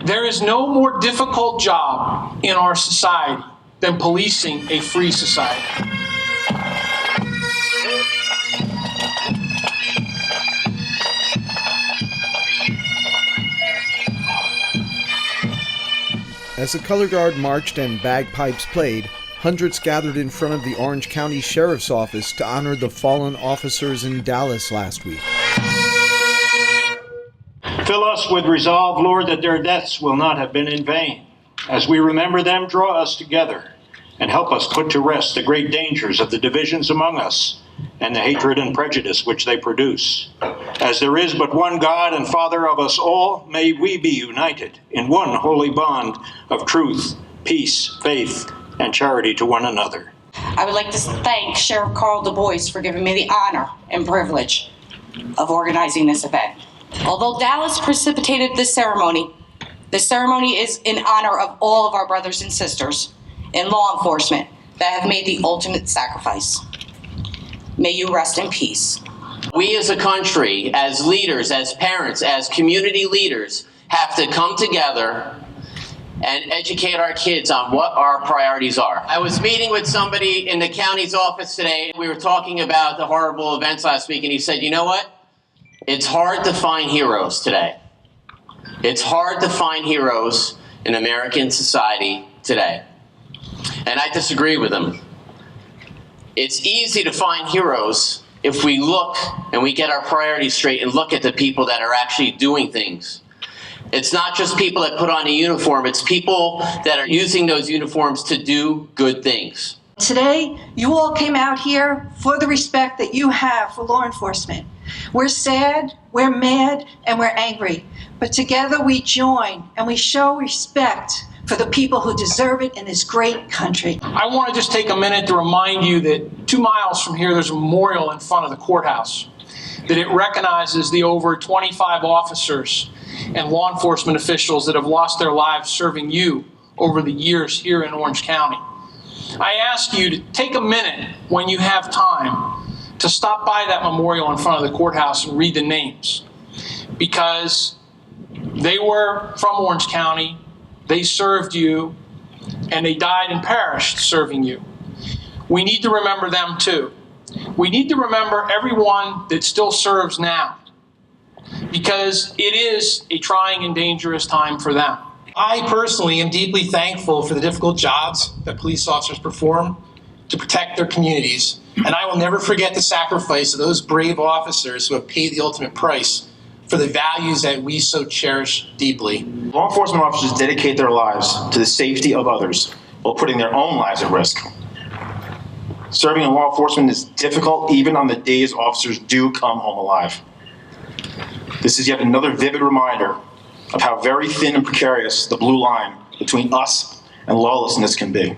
There is no more difficult job in our society than policing a free society. As the color guard marched and bagpipes played, hundreds gathered in front of the Orange County Sheriff's Office to honor the fallen officers in Dallas last week. Fill us with resolve, Lord, that their deaths will not have been in vain. As we remember them, draw us together and help us put to rest the great dangers of the divisions among us and the hatred and prejudice which they produce. As there is but one God and Father of us all, may we be united in one holy bond of truth, peace, faith, and charity to one another. I would like to thank Sheriff Carl Du Bois for giving me the honor and privilege of organizing this event. Although Dallas precipitated this ceremony is in honor of all of our brothers and sisters in law enforcement that have made the ultimate sacrifice. May you rest in peace. We as a country, as leaders, as parents, as community leaders, have to come together and educate our kids on what our priorities are. I was meeting with somebody in the county's office today. We were talking about the horrible events last week, and he said, you know what? It's hard to find heroes today. It's hard to find heroes in American society today. And I disagree with him. It's easy to find heroes if we look and we get our priorities straight and look at the people that are actually doing things. It's not just people that put on a uniform, it's people that are using those uniforms to do good things. Today, you all came out here for the respect that you have for law enforcement. We're sad, we're mad, and we're angry. But together we join and we show respect for the people who deserve it in this great country. I want to just take a minute to remind you that 2 miles from here, there's a memorial in front of the courthouse, that it recognizes the over 25 officers and law enforcement officials that have lost their lives serving you over the years here in Orange County. I ask you to take a minute when you have time to stop by that memorial in front of the courthouse and read the names, because they were from Orange County, they served you, and they died and perished serving you. We need to remember them too. We need to remember everyone that still serves now, because it is a trying and dangerous time for them. I personally am deeply thankful for the difficult jobs that police officers perform to protect their communities, and I will never forget the sacrifice of those brave officers who have paid the ultimate price for the values that we so cherish deeply. Law enforcement officers dedicate their lives to the safety of others while putting their own lives at risk. Serving in law enforcement is difficult even on the days officers do come home alive. This is yet another vivid reminder of how very thin and precarious the blue line between us and lawlessness can be.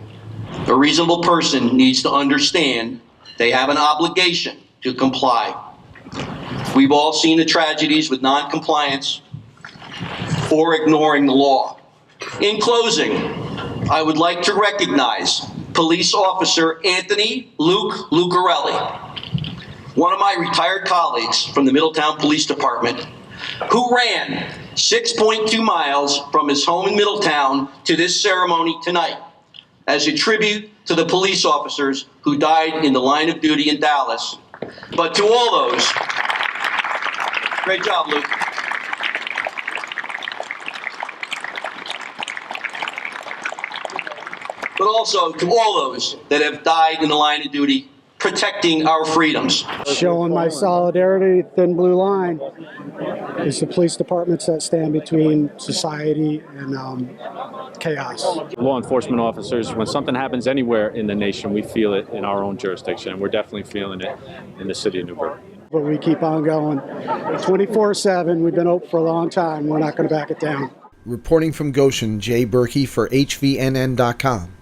A reasonable person needs to understand they have an obligation to comply. We've all seen the tragedies with non-compliance or ignoring the law. In closing, I would like to recognize Police Officer Anthony Luke Lucarelli, one of my retired colleagues from the Middletown Police Department, who ran 6.2 miles from his home in Middletown to this ceremony tonight as a tribute to the police officers who died in the line of duty in Dallas. But to all those, great job, Luke. But also to all those that have died in the line of duty protecting our freedoms. Showing my solidarity, thin blue line, is the police departments that stand between society and chaos. Law enforcement officers, when something happens anywhere in the nation, we feel it in our own jurisdiction, and we're definitely feeling it in the city of Newburgh. But we keep on going 24/7. We've been open for a long time. We're not going to back it down. Reporting from Goshen, Jay Berkey for HVNN.com.